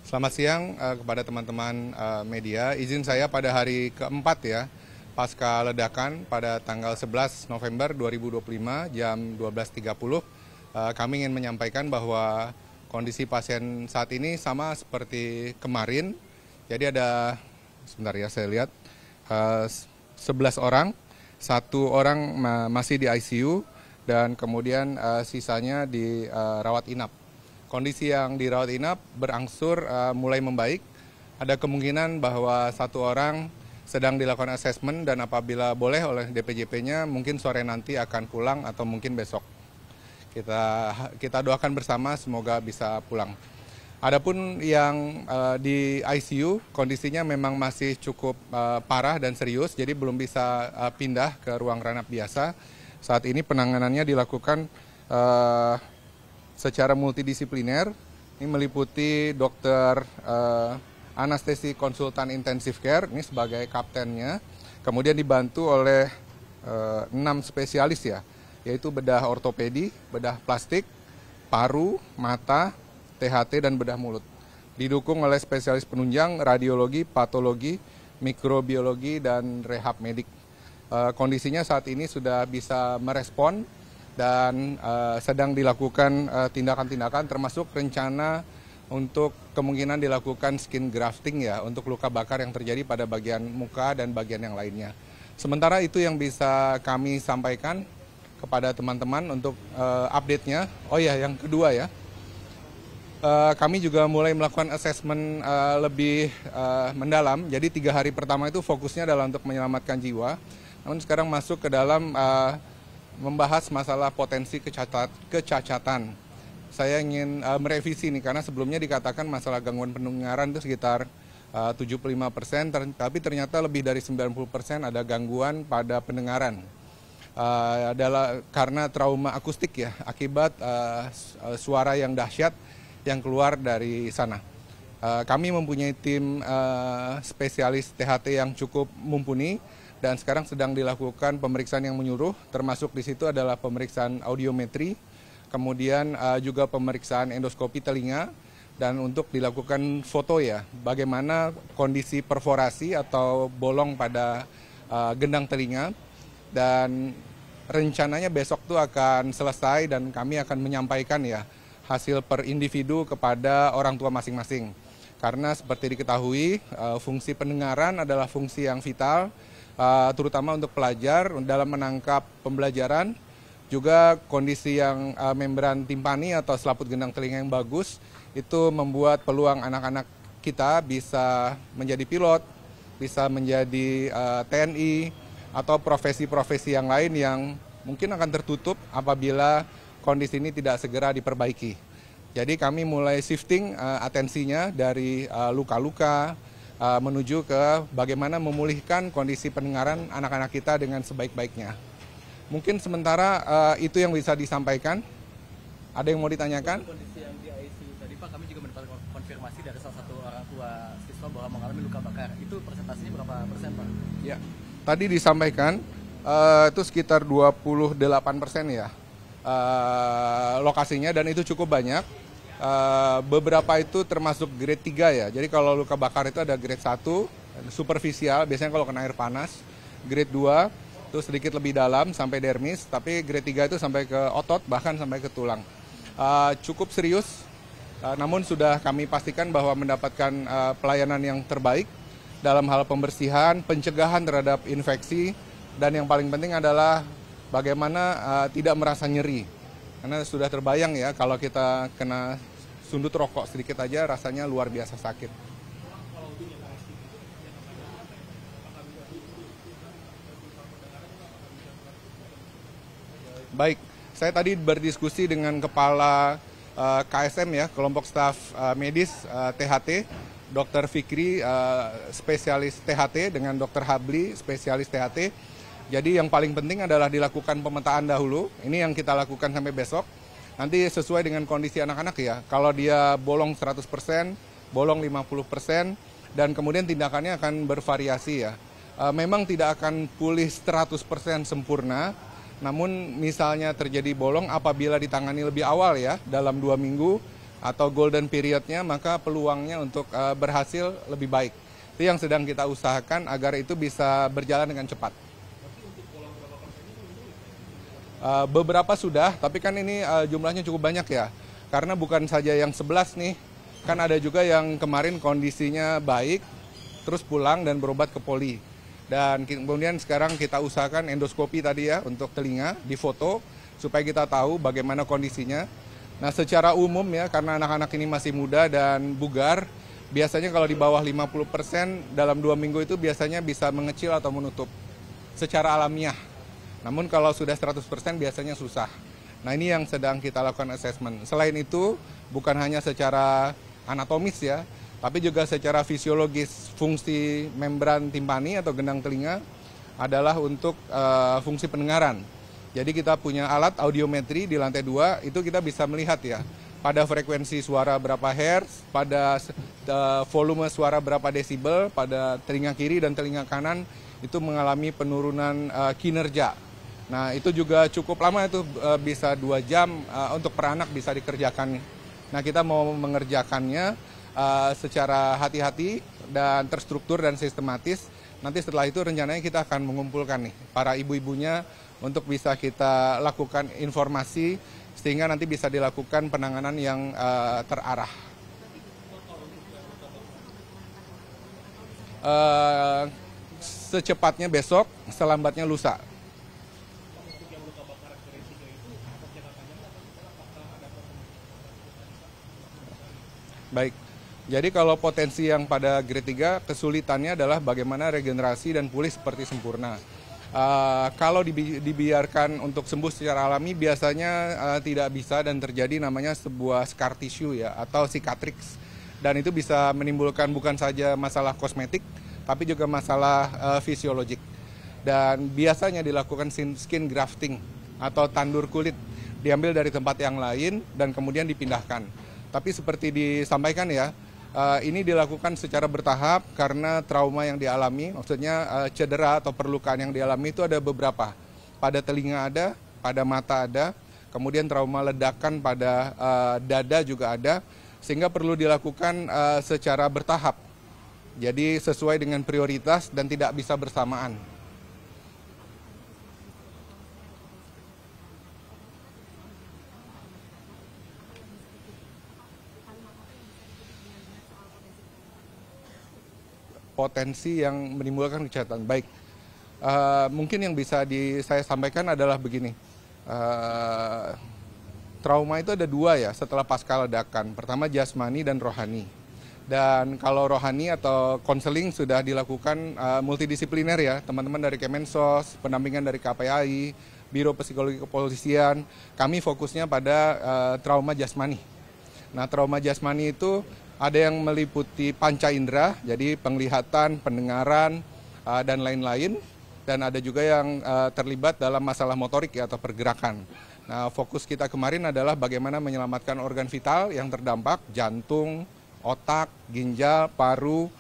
Selamat siang kepada teman-teman media. Izin saya pada hari keempat ya, pasca ledakan pada tanggal 11 November 2025 jam 12.30, kami ingin menyampaikan bahwa kondisi pasien saat ini sama seperti kemarin. Jadi ada, sebentar ya saya lihat, 11 orang, 1 orang masih di ICU dan kemudian sisanya di rawat inap. Kondisi yang dirawat inap berangsur mulai membaik. Ada kemungkinan bahwa 1 orang sedang dilakukan asesmen dan apabila boleh oleh DPJP-nya mungkin sore nanti akan pulang atau mungkin besok. Kita doakan bersama semoga bisa pulang. Adapun yang di ICU kondisinya memang masih cukup parah dan serius, jadi belum bisa pindah ke ruang ranap biasa. Saat ini penanganannya dilakukan secara multidisipliner. Ini meliputi dokter anestesi konsultan intensive care, ini sebagai kaptennya. Kemudian dibantu oleh 6 spesialis ya, yaitu bedah ortopedi, bedah plastik, paru, mata, THT, dan bedah mulut. Didukung oleh spesialis penunjang, radiologi, patologi, mikrobiologi, dan rehab medik. Kondisinya saat ini sudah bisa merespon dan sedang dilakukan tindakan-tindakan termasuk rencana untuk kemungkinan dilakukan skin grafting ya untuk luka bakar yang terjadi pada bagian muka dan bagian yang lainnya. Sementara itu yang bisa kami sampaikan kepada teman-teman untuk update-nya. Oh ya, yang kedua ya, kami juga mulai melakukan asesmen lebih mendalam. Jadi 3 hari pertama itu fokusnya adalah untuk menyelamatkan jiwa. Namun sekarang masuk ke dalam membahas masalah potensi kecacatan. Saya ingin merevisi nih karena sebelumnya dikatakan masalah gangguan pendengaran itu sekitar 75%, tapi ternyata lebih dari 90% ada gangguan pada pendengaran. Adalah karena trauma akustik ya, akibat suara yang dahsyat yang keluar dari sana. Kami mempunyai tim spesialis THT yang cukup mumpuni dan sekarang sedang dilakukan pemeriksaan yang menyeluruh, termasuk di situ adalah pemeriksaan audiometri, kemudian juga pemeriksaan endoskopi telinga, dan untuk dilakukan foto ya, bagaimana kondisi perforasi atau bolong pada gendang telinga, dan rencananya besok tuh akan selesai dan kami akan menyampaikan ya hasil per individu kepada orang tua masing-masing. Karena seperti diketahui, fungsi pendengaran adalah fungsi yang vital, terutama untuk pelajar dalam menangkap pembelajaran. Juga kondisi yang membran timpani atau selaput gendang telinga yang bagus itu membuat peluang anak-anak kita bisa menjadi pilot, bisa menjadi TNI atau profesi-profesi yang lain yang mungkin akan tertutup apabila kondisi ini tidak segera diperbaiki. Jadi kami mulai shifting atensinya dari luka-luka menuju ke bagaimana memulihkan kondisi pendengaran anak-anak kita dengan sebaik-baiknya. Mungkin sementara itu yang bisa disampaikan. Ada yang mau ditanyakan? Kondisi yang di ICU tadi Pak, kami juga mendapat konfirmasi dari salah satu orang tua siswa bahwa mengalami luka bakar. Itu persentasenya berapa persen Pak? Ya, tadi disampaikan itu sekitar 28% ya lokasinya dan itu cukup banyak. Beberapa itu termasuk grade 3 ya. Jadi kalau luka bakar itu ada grade 1, superficial, biasanya kalau kena air panas. Grade 2 itu sedikit lebih dalam sampai dermis, tapi grade 3 itu sampai ke otot, bahkan sampai ke tulang. Cukup serius, namun sudah kami pastikan bahwa mendapatkan pelayanan yang terbaik dalam hal pembersihan, pencegahan terhadap infeksi, dan yang paling penting adalah bagaimana tidak merasa nyeri. Karena sudah terbayang ya kalau kita kena sundut rokok sedikit aja rasanya luar biasa sakit. Baik, saya tadi berdiskusi dengan kepala KSM ya, kelompok staf medis THT, Dr. Fikri, spesialis THT, dengan Dr. Habli, spesialis THT. Jadi yang paling penting adalah dilakukan pemetaan dahulu, ini yang kita lakukan sampai besok. Nanti sesuai dengan kondisi anak-anak ya, kalau dia bolong 100%, bolong 50%, dan kemudian tindakannya akan bervariasi ya. Memang tidak akan pulih 100% sempurna, namun misalnya terjadi bolong apabila ditangani lebih awal ya, dalam 2 minggu, atau golden periodnya, maka peluangnya untuk berhasil lebih baik. Itu yang sedang kita usahakan agar itu bisa berjalan dengan cepat. Beberapa sudah, tapi kan ini jumlahnya cukup banyak ya. Karena bukan saja yang 11 nih, kan ada juga yang kemarin kondisinya baik, terus pulang dan berobat ke poli. Dan kemudian sekarang kita usahakan endoskopi tadi ya untuk telinga, difoto supaya kita tahu bagaimana kondisinya. Nah secara umum ya, karena anak-anak ini masih muda dan bugar, biasanya kalau di bawah 50% dalam 2 minggu itu biasanya bisa mengecil atau menutup secara alamiah. Namun kalau sudah 100% biasanya susah. Nah ini yang sedang kita lakukan assessment. Selain itu, bukan hanya secara anatomis ya, tapi juga secara fisiologis. Fungsi membran timpani atau gendang telinga adalah untuk fungsi pendengaran. Jadi kita punya alat audiometri di lantai 2, itu kita bisa melihat ya, pada frekuensi suara berapa hertz, pada volume suara berapa desibel, pada telinga kiri dan telinga kanan itu mengalami penurunan kinerja. Nah itu juga cukup lama, itu bisa 2 jam untuk per anak bisa dikerjakan. Nah kita mau mengerjakannya secara hati-hati dan terstruktur dan sistematis. Nanti setelah itu rencananya kita akan mengumpulkan nih para ibu-ibunya untuk bisa kita lakukan informasi sehingga nanti bisa dilakukan penanganan yang terarah. Secepatnya besok, selambatnya lusa. Baik. Jadi kalau potensi yang pada grade 3 kesulitannya adalah bagaimana regenerasi dan pulih seperti sempurna. Kalau dibiarkan untuk sembuh secara alami biasanya tidak bisa dan terjadi namanya sebuah scar tissue ya atau cicatrix. Dan itu bisa menimbulkan bukan saja masalah kosmetik tapi juga masalah fisiologik. Dan biasanya dilakukan skin grafting atau tandur kulit, diambil dari tempat yang lain dan kemudian dipindahkan. Tapi seperti disampaikan ya, ini dilakukan secara bertahap karena trauma yang dialami, maksudnya cedera atau perlukaan yang dialami itu ada beberapa. Pada telinga ada, pada mata ada, kemudian trauma ledakan pada dada juga ada, sehingga perlu dilakukan secara bertahap. Jadi sesuai dengan prioritas dan tidak bisa bersamaan. Potensi yang menimbulkan kejahatan. Baik, mungkin yang bisa saya sampaikan adalah begini. Trauma itu ada 2 ya setelah pasca ledakan. Pertama jasmani dan rohani. Dan kalau rohani atau konseling sudah dilakukan multidisipliner ya, teman-teman dari Kemensos, pendampingan dari KPAI, Biro Psikologi Kepolisian. Kami fokusnya pada trauma jasmani. Nah, trauma jasmani itu ada yang meliputi panca indera, jadi penglihatan, pendengaran, dan lain-lain. Dan ada juga yang terlibat dalam masalah motorik ya, atau pergerakan. Nah, fokus kita kemarin adalah bagaimana menyelamatkan organ vital yang terdampak, jantung, otak, ginjal, paru,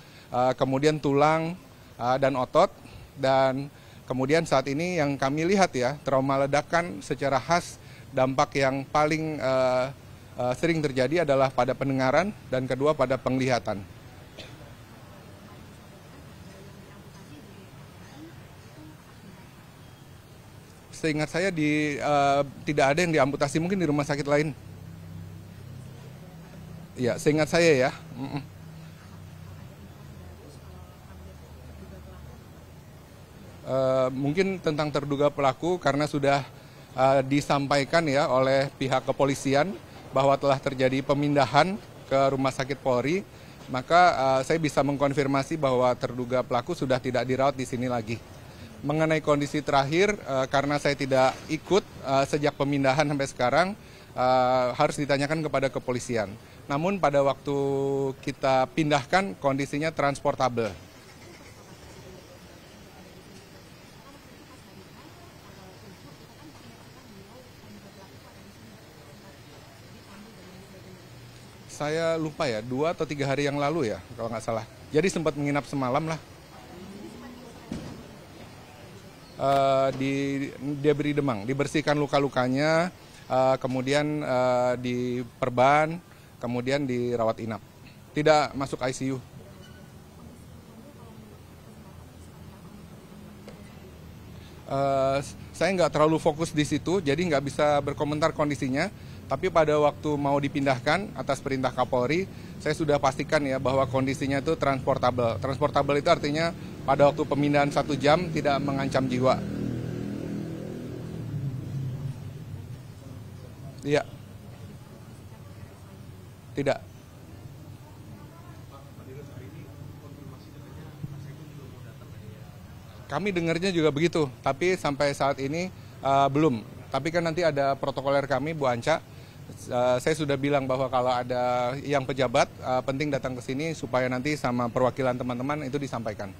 kemudian tulang, dan otot. Dan kemudian saat ini yang kami lihat ya, trauma ledakan secara khas dampak yang paling sering terjadi adalah pada pendengaran dan kedua pada penglihatan. Seingat saya tidak ada yang diamputasi, mungkin di rumah sakit lain. Ya, seingat saya ya. Mungkin tentang terduga pelaku karena sudah disampaikan ya oleh pihak kepolisian bahwa telah terjadi pemindahan ke Rumah Sakit Polri, maka saya bisa mengkonfirmasi bahwa terduga pelaku sudah tidak dirawat di sini lagi. Mengenai kondisi terakhir, karena saya tidak ikut sejak pemindahan sampai sekarang, harus ditanyakan kepada kepolisian. Namun pada waktu kita pindahkan, kondisinya transportable. Saya lupa ya, 2 atau 3 hari yang lalu ya, kalau nggak salah. Jadi sempat menginap semalam lah. Dia beri demam, dibersihkan luka-lukanya, kemudian diperban, kemudian dirawat inap. Tidak masuk ICU. Saya nggak terlalu fokus di situ, jadi nggak bisa berkomentar kondisinya. Tapi pada waktu mau dipindahkan atas perintah Kapolri, saya sudah pastikan ya bahwa kondisinya itu transportable. Transportable itu artinya pada waktu pemindahan 1 jam tidak mengancam jiwa. Iya. Tidak. Kami dengarnya juga begitu, tapi sampai saat ini belum. Tapi kan nanti ada protokoler kami, Bu Anca. Saya sudah bilang bahwa kalau ada yang pejabat penting datang ke sini supaya nanti sama perwakilan teman-teman itu disampaikan.